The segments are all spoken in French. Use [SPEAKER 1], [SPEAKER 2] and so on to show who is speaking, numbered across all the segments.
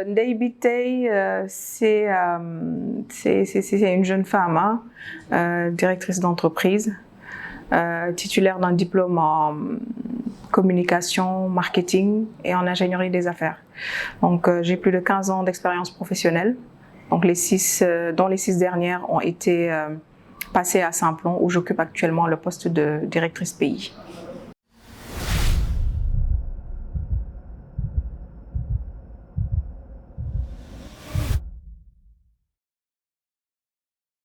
[SPEAKER 1] Ndeye Biteye, c'est une jeune femme, hein, directrice d'entreprise, titulaire d'un diplôme en communication, marketing et en ingénierie des affaires. Donc j'ai plus de 15 ans d'expérience professionnelle, donc dont les 6 dernières ont été passées à Simplon, où j'occupe actuellement le poste de directrice pays.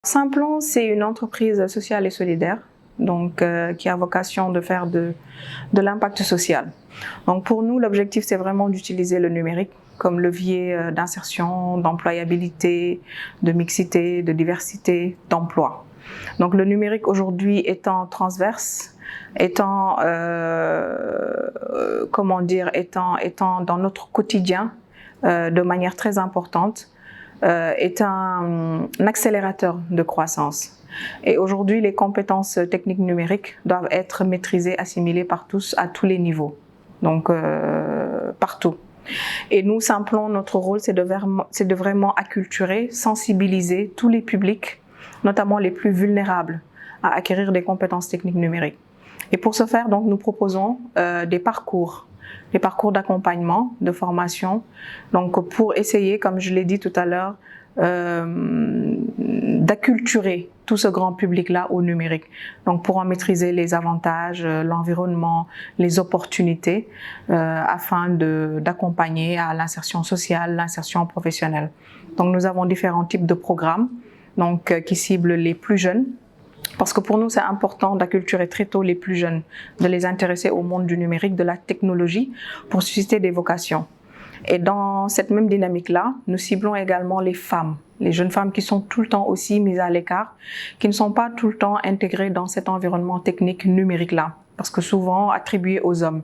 [SPEAKER 1] Simplon, c'est une entreprise sociale et solidaire, donc qui a vocation de faire de l'impact social. Donc pour nous, l'objectif, c'est vraiment d'utiliser le numérique comme levier d'insertion, d'employabilité, de mixité, de diversité, d'emploi. Donc le numérique aujourd'hui étant transverse, étant dans notre quotidien de manière très importante, est un accélérateur de croissance. Et aujourd'hui, les compétences techniques numériques doivent être maîtrisées, assimilées par tous, à tous les niveaux, donc partout. Et nous, Simplon, notre rôle, c'est de vraiment acculturer, sensibiliser tous les publics, notamment les plus vulnérables, à acquérir des compétences techniques numériques. Et pour ce faire, donc, nous proposons des parcours d'accompagnement, de formation, donc pour essayer, comme je l'ai dit tout à l'heure, d'acculturer tout ce grand public-là au numérique. Donc pour en maîtriser les avantages, l'environnement, les opportunités, afin d'accompagner à l'insertion sociale, l'insertion professionnelle. Donc nous avons différents types de programmes donc, qui ciblent les plus jeunes, parce que pour nous, c'est important d'acculturer très tôt les plus jeunes, de les intéresser au monde du numérique, de la technologie, pour susciter des vocations. Et dans cette même dynamique-là, nous ciblons également les femmes, les jeunes femmes qui sont tout le temps aussi mises à l'écart, qui ne sont pas tout le temps intégrées dans cet environnement technique numérique-là, parce que souvent attribué aux hommes.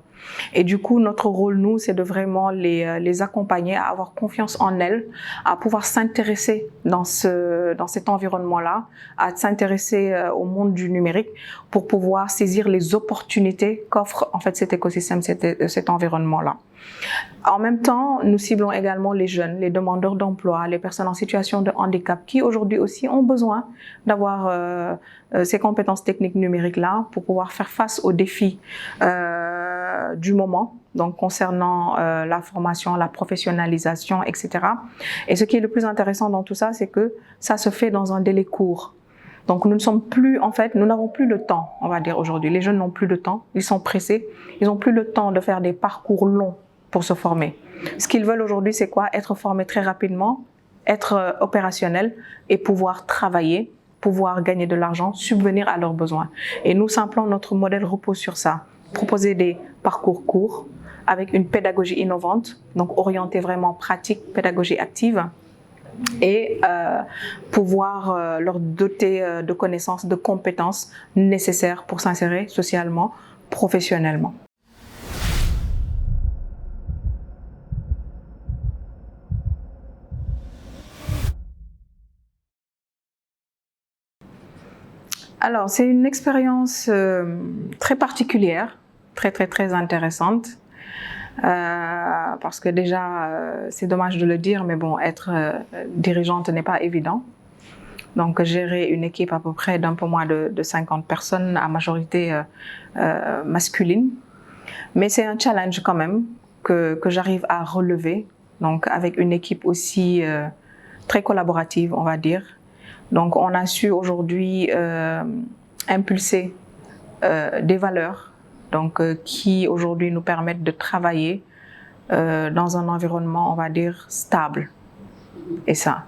[SPEAKER 1] Et du coup, notre rôle, nous, c'est de vraiment les accompagner à avoir confiance en elles, à pouvoir s'intéresser dans cet environnement-là, à s'intéresser au monde du numérique pour pouvoir saisir les opportunités qu'offre en fait cet écosystème, cet environnement-là. En même temps, nous ciblons également les jeunes, les demandeurs d'emploi, les personnes en situation de handicap qui aujourd'hui aussi ont besoin d'avoir ces compétences techniques numériques-là pour pouvoir faire face aux défis du moment, donc concernant la formation, la professionnalisation, etc. Et ce qui est le plus intéressant dans tout ça, c'est que ça se fait dans un délai court. Donc nous n'avons plus le temps, on va dire aujourd'hui. Les jeunes n'ont plus de temps, ils sont pressés, ils n'ont plus le temps de faire des parcours longs pour se former. Ce qu'ils veulent aujourd'hui, c'est quoi? Être formés très rapidement, être opérationnels et pouvoir travailler, pouvoir gagner de l'argent, subvenir à leurs besoins. Et nous, Simplon, notre modèle repose sur ça. Proposer des parcours courts avec une pédagogie innovante, donc orientée vraiment pratique, pédagogie active, et pouvoir leur doter de connaissances, de compétences nécessaires pour s'insérer socialement, professionnellement. Alors, c'est une expérience très particulière, très intéressante, parce que déjà, c'est dommage de le dire, mais bon, être dirigeante n'est pas évident. Donc, gérer une équipe à peu près d'un peu moins de 50 personnes, à majorité masculine. Mais c'est un challenge quand même que j'arrive à relever, donc avec une équipe aussi très collaborative, on va dire. Donc, on a su aujourd'hui impulser des valeurs donc, qui aujourd'hui nous permettent de travailler dans un environnement, on va dire, stable. Et ça,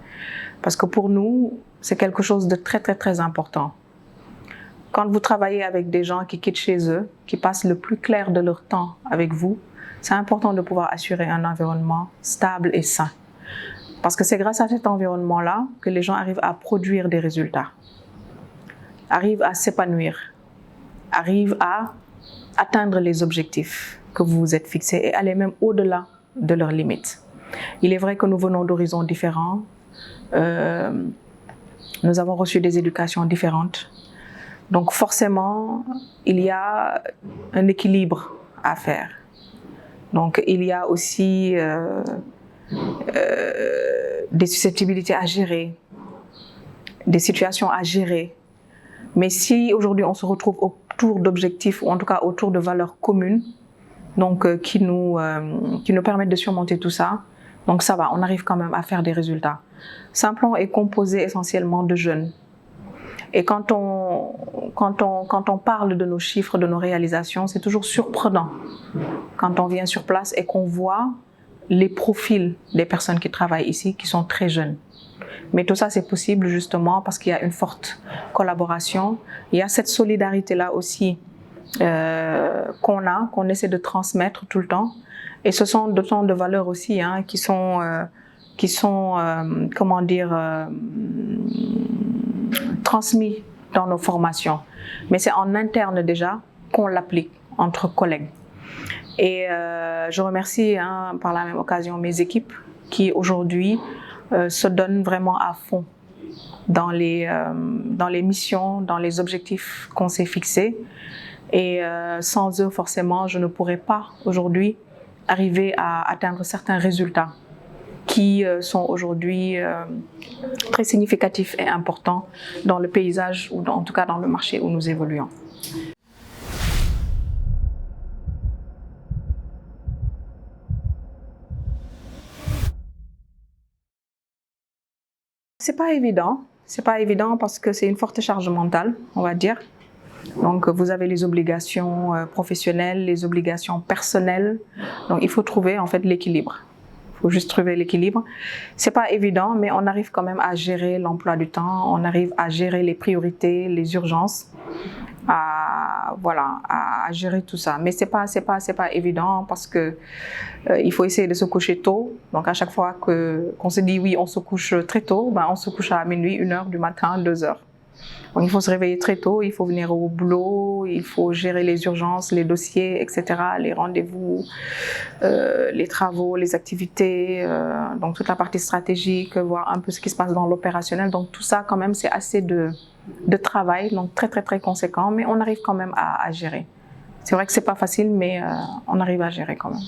[SPEAKER 1] parce que pour nous, c'est quelque chose de très important. Quand vous travaillez avec des gens qui quittent chez eux, qui passent le plus clair de leur temps avec vous, c'est important de pouvoir assurer un environnement stable et sain. Parce que c'est grâce à cet environnement-là que les gens arrivent à produire des résultats, arrivent à s'épanouir, arrivent à atteindre les objectifs que vous vous êtes fixés et aller même au-delà de leurs limites. Il est vrai que nous venons d'horizons différents, nous avons reçu des éducations différentes, Donc forcément, il y a un équilibre à faire. Donc il y a aussi des susceptibilités à gérer, des situations à gérer. Mais si aujourd'hui on se retrouve autour d'objectifs, ou en tout cas autour de valeurs communes, donc qui nous permettent de surmonter tout ça, donc ça va, on arrive quand même à faire des résultats. Simplon est composé essentiellement de jeunes. Et quand on parle de nos chiffres, de nos réalisations, c'est toujours surprenant quand on vient sur place et qu'on voit les profils des personnes qui travaillent ici, qui sont très jeunes. Mais tout ça, c'est possible justement parce qu'il y a une forte collaboration. Il y a cette solidarité-là aussi qu'on essaie de transmettre tout le temps. Et ce sont d'autant de valeurs aussi qui sont comment dire, transmis dans nos formations. Mais c'est en interne déjà qu'on l'applique entre collègues. Et je remercie par la même occasion mes équipes qui aujourd'hui se donnent vraiment à fond dans les missions, dans les objectifs qu'on s'est fixés. Et sans eux, forcément, je ne pourrais pas aujourd'hui arriver à atteindre certains résultats qui sont aujourd'hui très significatifs et importants dans le paysage ou en tout cas dans le marché où nous évoluons. C'est pas évident parce que c'est une forte charge mentale, on va dire. Donc vous avez les obligations professionnelles, les obligations personnelles. Donc il faut trouver en fait l'équilibre. Il faut juste trouver l'équilibre. C'est pas évident, mais on arrive quand même à gérer l'emploi du temps, on arrive à gérer les priorités, les urgences, à gérer tout ça. Mais c'est pas évident parce que il faut essayer de se coucher tôt. Donc à chaque fois qu'on se dit oui, on se couche très tôt, on se couche à minuit, 1h du matin, 2h. Donc, il faut se réveiller très tôt, il faut venir au boulot, il faut gérer les urgences, les dossiers, etc., les rendez-vous, les travaux, les activités, donc toute la partie stratégique, voir un peu ce qui se passe dans l'opérationnel. Donc tout ça quand même c'est assez de travail, donc très très très conséquent, mais on arrive quand même à gérer. C'est vrai que c'est pas facile, mais on arrive à gérer quand même.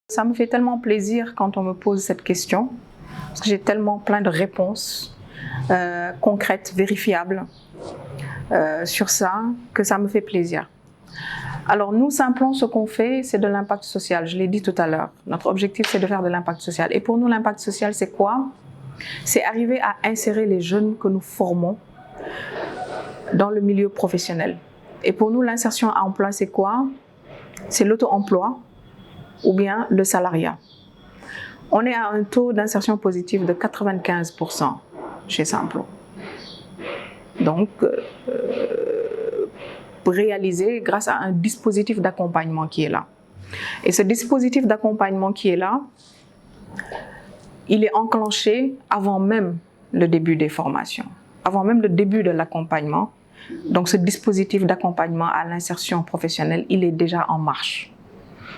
[SPEAKER 1] Ça me fait tellement plaisir quand on me pose cette question, parce que j'ai tellement plein de réponses concrètes, vérifiables sur ça, que ça me fait plaisir. Alors nous, Simplon, ce qu'on fait, c'est de l'impact social. Je l'ai dit tout à l'heure. Notre objectif, c'est de faire de l'impact social. Et pour nous, l'impact social, c'est quoi? C'est arriver à insérer les jeunes que nous formons dans le milieu professionnel. Et pour nous, l'insertion à emploi, c'est quoi? C'est l'auto-emploi ou bien le salariat. On est à un taux d'insertion positive de 95% chez Simplon. Donc, réalisé grâce à un dispositif d'accompagnement qui est là. Et ce dispositif d'accompagnement qui est là, il est enclenché avant même le début des formations, avant même le début de l'accompagnement. Donc ce dispositif d'accompagnement à l'insertion professionnelle, il est déjà en marche.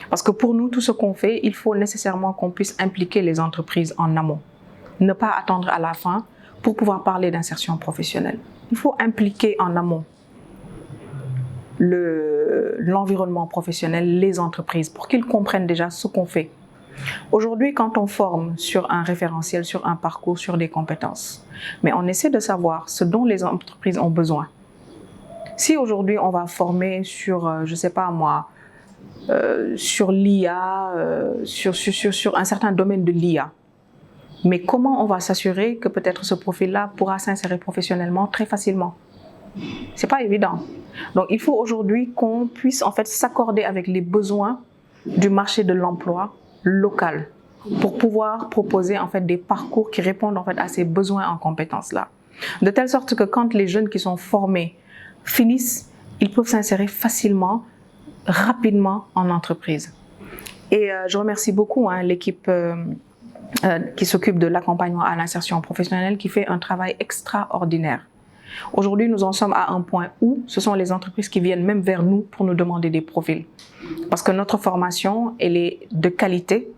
[SPEAKER 1] Parce que pour nous, tout ce qu'on fait, il faut nécessairement qu'on puisse impliquer les entreprises en amont. Ne pas attendre à la fin pour pouvoir parler d'insertion professionnelle. Il faut impliquer en amont l'environnement professionnel, les entreprises, pour qu'ils comprennent déjà ce qu'on fait. Aujourd'hui, quand on forme sur un référentiel, sur un parcours, sur des compétences, mais on essaie de savoir ce dont les entreprises ont besoin. Si aujourd'hui on va former sur, je sais pas moi, sur l'IA, sur un certain domaine de l'IA, mais comment on va s'assurer que peut-être ce profil-là pourra s'insérer professionnellement très facilement? C'est pas évident. Donc il faut aujourd'hui qu'on puisse en fait s'accorder avec les besoins du marché de l'emploi local pour pouvoir proposer en fait des parcours qui répondent en fait à ces besoins en compétences là. De telle sorte que quand les jeunes qui sont formés finissent, ils peuvent s'insérer facilement, rapidement en entreprise. Et je remercie beaucoup l'équipe qui s'occupe de l'accompagnement à l'insertion professionnelle qui fait un travail extraordinaire. Aujourd'hui, nous en sommes à un point où ce sont les entreprises qui viennent même vers nous pour nous demander des profils. Parce que notre formation, elle est de qualité.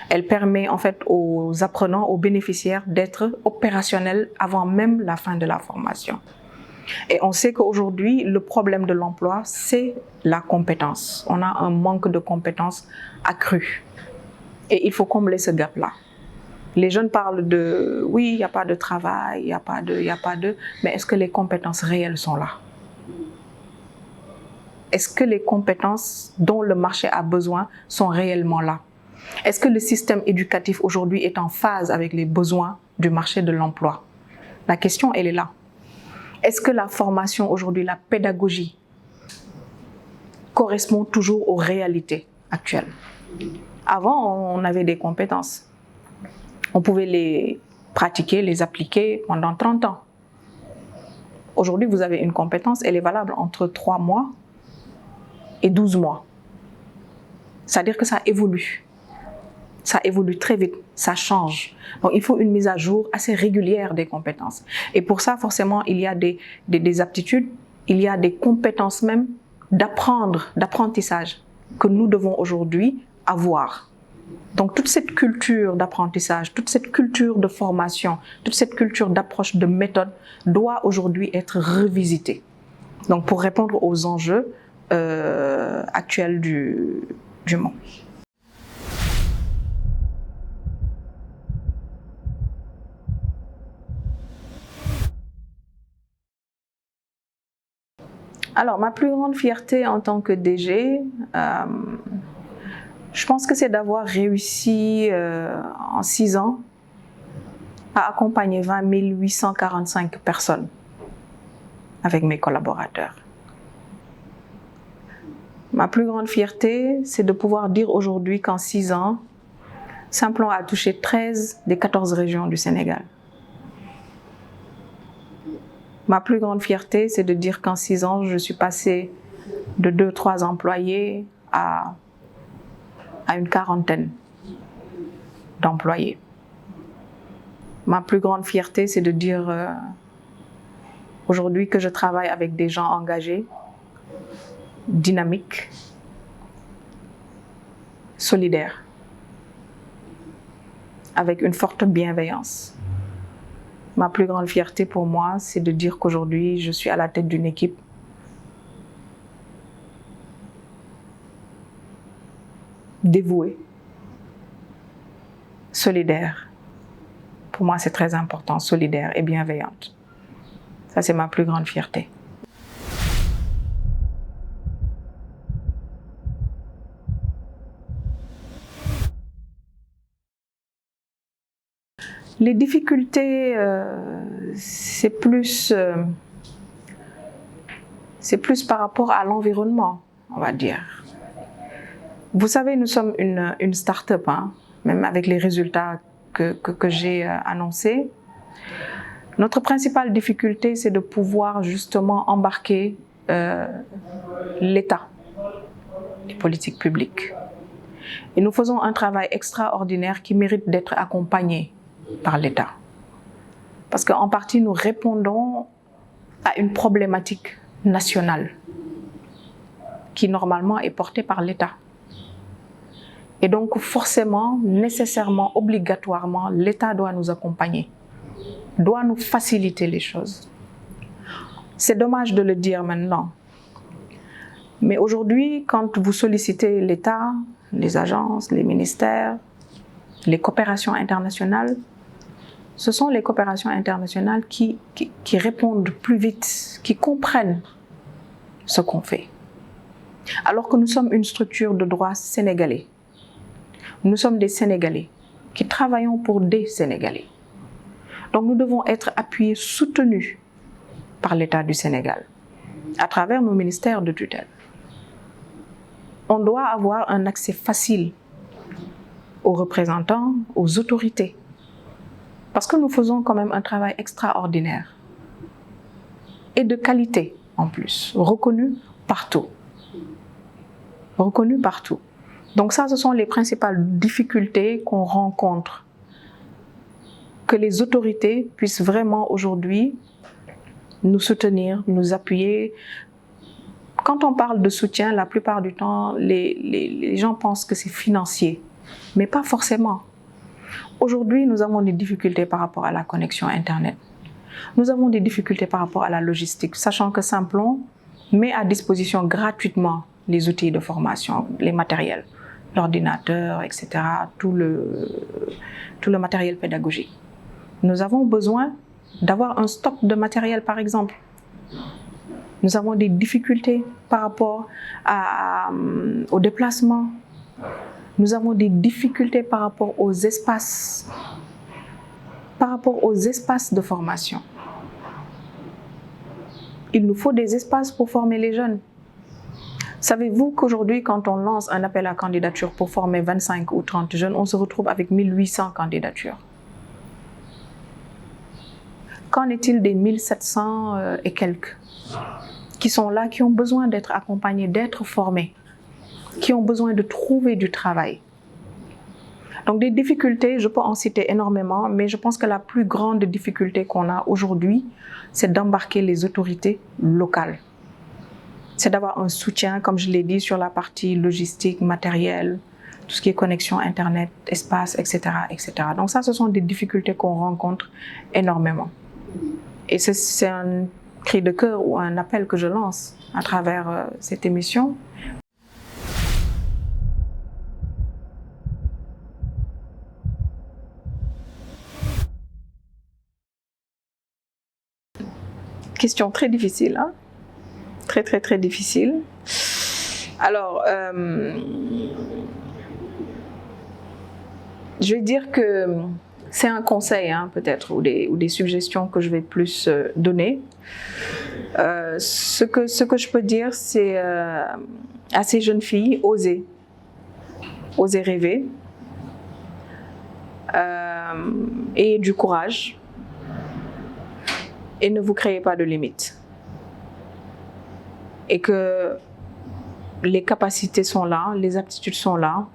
[SPEAKER 1] Elle permet en fait aux apprenants, aux bénéficiaires d'être opérationnels avant même la fin de la formation. Et on sait qu'aujourd'hui, le problème de l'emploi, c'est la compétence. On a un manque de compétences accru. Et il faut combler ce gap-là. Les jeunes parlent de « oui, il n'y a pas de travail, il n'y a pas de… » Mais est-ce que les compétences réelles sont là? Est-ce que les compétences dont le marché a besoin sont réellement là? Est-ce que le système éducatif aujourd'hui est en phase avec les besoins du marché de l'emploi? La question, elle est là. Est-ce que la formation aujourd'hui, la pédagogie, correspond toujours aux réalités actuelles? Avant, on avait des compétences. On pouvait les pratiquer, les appliquer pendant 30 ans. Aujourd'hui, vous avez une compétence, elle est valable entre 3 mois et 12 mois. C'est-à-dire que ça évolue. Ça évolue très vite, ça change. Donc, il faut une mise à jour assez régulière des compétences. Et pour ça, forcément, il y a des aptitudes, il y a des compétences même d'apprentissage que nous devons aujourd'hui avoir. Donc, toute cette culture d'apprentissage, toute cette culture de formation, toute cette culture d'approche, de méthode doit aujourd'hui être revisitée. Donc, pour répondre aux enjeux actuels du monde. Alors, ma plus grande fierté en tant que DG, je pense que c'est d'avoir réussi en 6 ans à accompagner 20 845 personnes avec mes collaborateurs. Ma plus grande fierté, c'est de pouvoir dire aujourd'hui qu'en 6 ans, Simplon a touché 13 des 14 régions du Sénégal. Ma plus grande fierté, c'est de dire qu'en 6 ans, je suis passée de 2-3 employés à une quarantaine d'employés. Ma plus grande fierté, c'est de dire aujourd'hui que je travaille avec des gens engagés, dynamiques, solidaires, avec une forte bienveillance. Ma plus grande fierté pour moi, c'est de dire qu'aujourd'hui, je suis à la tête d'une équipe dévouée, solidaire. Pour moi, c'est très important, solidaire et bienveillante. Ça, c'est ma plus grande fierté. Les difficultés, c'est plus par rapport à l'environnement, on va dire. Vous savez, nous sommes une start-up, hein, même avec les résultats que j'ai annoncés. Notre principale difficulté, c'est de pouvoir justement embarquer l'État, les politiques publiques. Et nous faisons un travail extraordinaire qui mérite d'être accompagné par l'État. Parce qu'en partie, nous répondons à une problématique nationale qui normalement est portée par l'État. Et donc forcément, nécessairement, obligatoirement, l'État doit nous accompagner, doit nous faciliter les choses. C'est dommage de le dire maintenant. Mais aujourd'hui, quand vous sollicitez l'État, les agences, les ministères, les coopérations internationales, ce sont les coopérations internationales qui répondent plus vite, qui comprennent ce qu'on fait. Alors que nous sommes une structure de droit sénégalais. Nous sommes des Sénégalais qui travaillons pour des Sénégalais. Donc nous devons être appuyés, soutenus par l'État du Sénégal, à travers nos ministères de tutelle. On doit avoir un accès facile aux représentants, aux autorités. Parce que nous faisons quand même un travail extraordinaire et de qualité en plus, reconnu partout. Reconnu partout. Donc ça, ce sont les principales difficultés qu'on rencontre. Que les autorités puissent vraiment aujourd'hui nous soutenir, nous appuyer, Quand on parle de soutien, la plupart du temps, les gens pensent que c'est financier, mais pas forcément. Aujourd'hui, nous avons des difficultés par rapport à la connexion Internet. Nous avons des difficultés par rapport à la logistique, sachant que Simplon met à disposition gratuitement les outils de formation, les matériels, l'ordinateur, etc., tout le matériel pédagogique. Nous avons besoin d'avoir un stock de matériel, par exemple. Nous avons des difficultés par rapport au déplacement. Nous avons des difficultés par rapport aux espaces de formation. Il nous faut des espaces pour former les jeunes. Savez-vous qu'aujourd'hui, quand on lance un appel à candidature pour former 25 ou 30 jeunes, on se retrouve avec 1800 candidatures? Qu'en est-il des 1700 et quelques qui sont là, qui ont besoin d'être accompagnés, d'être formés, qui ont besoin de trouver du travail? Donc des difficultés, je peux en citer énormément, mais je pense que la plus grande difficulté qu'on a aujourd'hui, c'est d'embarquer les autorités locales. C'est d'avoir un soutien, comme je l'ai dit, sur la partie logistique, matérielle, tout ce qui est connexion Internet, espace, etc., etc. Donc ça, ce sont des difficultés qu'on rencontre énormément. Et c'est un cri de cœur ou un appel que je lance à travers cette émission. Question très difficile, hein? Très, très, très difficile. Alors, je vais dire que c'est un conseil, hein, peut-être, ou des suggestions que je vais plus donner. Ce que je peux dire, c'est à ces jeunes filles, osez rêver, ayez du courage et ne vous créez pas de limites. Et que les capacités sont là, les aptitudes sont là,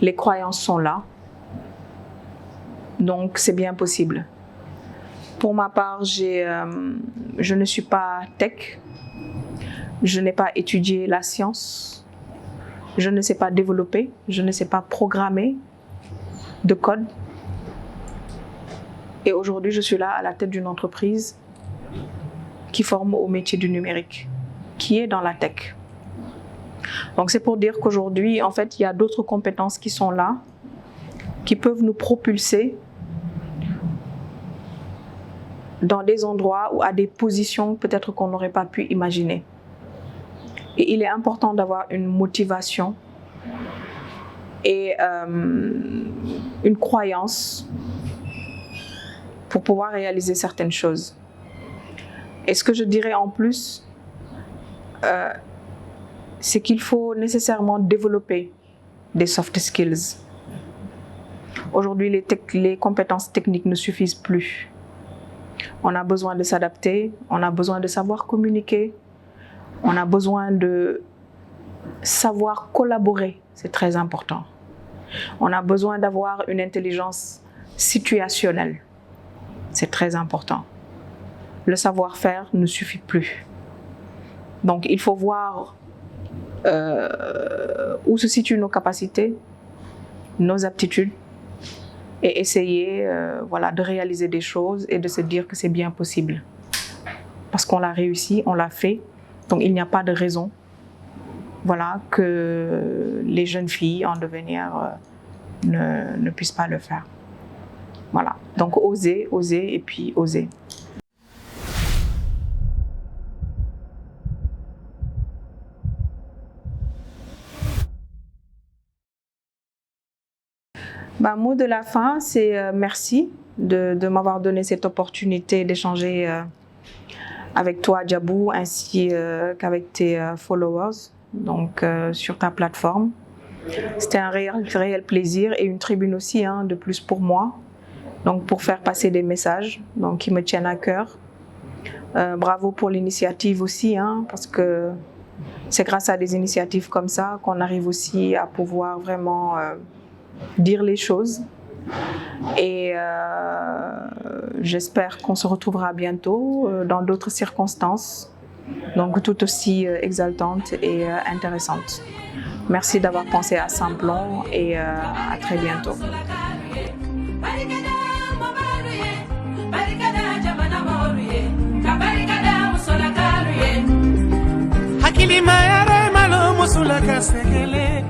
[SPEAKER 1] les croyances sont là. Donc, c'est bien possible. Pour ma part, je ne suis pas tech, je n'ai pas étudié la science, je ne sais pas développer, je ne sais pas programmer de code. Et aujourd'hui, je suis là à la tête d'une entreprise qui forme au métier du numérique, qui est dans la tech. Donc c'est pour dire qu'aujourd'hui, en fait, il y a d'autres compétences qui sont là, qui peuvent nous propulser dans des endroits ou à des positions peut-être qu'on n'aurait pas pu imaginer. Et il est important d'avoir une motivation et une croyance pour pouvoir réaliser certaines choses. Et ce que je dirais en plus, c'est qu'il faut nécessairement développer des soft skills. Aujourd'hui, les compétences techniques ne suffisent plus. On a besoin de s'adapter, on a besoin de savoir communiquer, on a besoin de savoir collaborer, c'est très important. On a besoin d'avoir une intelligence situationnelle, c'est très important. Le savoir-faire ne suffit plus. Donc il faut voir où se situent nos capacités, nos aptitudes, et essayer voilà, de réaliser des choses et de se dire que c'est bien possible. Parce qu'on l'a réussi, on l'a fait, donc il n'y a pas de raison voilà, que les jeunes filles en devenir ne puissent pas le faire. Voilà, donc oser, oser et puis oser. Mot de la fin, c'est merci de m'avoir donné cette opportunité d'échanger avec toi, Djabou, ainsi qu'avec tes followers, donc sur ta plateforme. C'était un réel plaisir et une tribune aussi, hein, de plus pour moi, donc pour faire passer des messages donc, qui me tiennent à cœur. Bravo pour l'initiative aussi, hein, parce que c'est grâce à des initiatives comme ça qu'on arrive aussi à pouvoir vraiment dire les choses. Et j'espère qu'on se retrouvera bientôt dans d'autres circonstances donc tout aussi exaltante et intéressante. Merci d'avoir pensé à Samplon et à très bientôt.
[SPEAKER 2] Hakili mayare malo musula kasekele